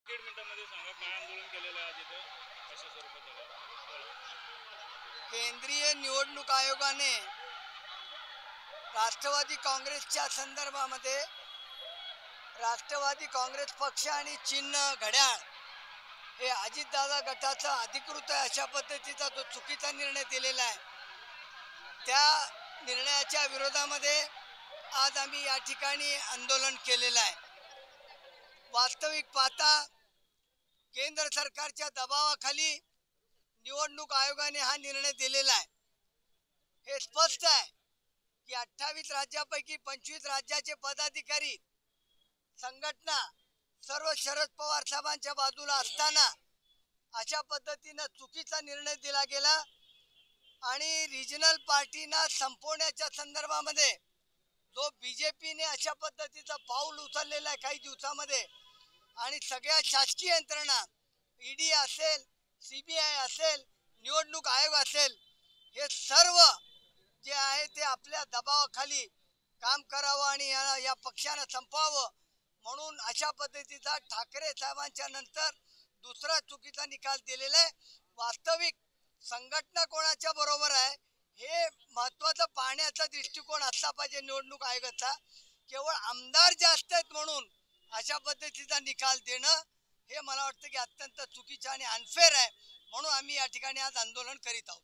1-1.5 मिनिटांमध्ये सांगा काय आंदोलन केलेलं आहे आज इथं, कशा स्वरूपात झालं? केंद्रीय निवडणूक आयोगाने राष्ट्रवादी काँग्रेसच्या संदर्भामध्ये राष्ट्रवादी काँग्रेस पक्ष आणि चिन्ह घड्याळ हे अजितदादा गटाचा अधिकृत आहे अशा पद्धतीचा जो चुकीचा निर्णय दिलेला आहे, त्या निर्णयाच्या विरोधामध्ये आज आम्ही या ठिकाणी आंदोलन केलेलं आहे। वास्तविक पाहता केंद्र सरकारच्या दबावाखाली निवडणूक आयोगाने हा निर्णय दिलेला आहे। हे स्पष्ट आहे की 28 राज्यापैकी 25 राज्याचे पदाधिकारी संघटना सर्व शरद पवार साहेबांच्या बाजूला असताना अशा पद्धतीने चुकीचा निर्णय दिला गेला आणि रिजनल पार्टीना संपवण्याच्या संदर्भामध्ये जो बीजेपीने अशा पद्धतीचा पाऊल उचललेला आहे काही दिवसामध्ये आणि सगळ्या शासकीय यंत्रणा ईडी असेल, सीबीआय असेल, निवडणूक आयोग असेल, हे सर्व जे आहे ते आपल्या दबावाखाली काम करावं आणि या पक्षानं संपवावं म्हणून अशा पद्धतीचा ठाकरे साहेबांच्या नंतर दुसरा चुकीचा निकाल दिलेला आहे। वास्तविक संघटना कोणाच्या बरोबर आहे हे महत्त्वाचं पाहण्याचा दृष्टिकोन असला पाहिजे निवडणूक आयोगाचा। केवळ आमदार जास्त आहेत म्हणून अशा पद्धतीचा निकाल देणं हे मला वाटतं की अत्यंत चुकीचं आणि अनफेअर आहे, म्हणून आम्ही या ठिकाणी आज आंदोलन करीत आहोत।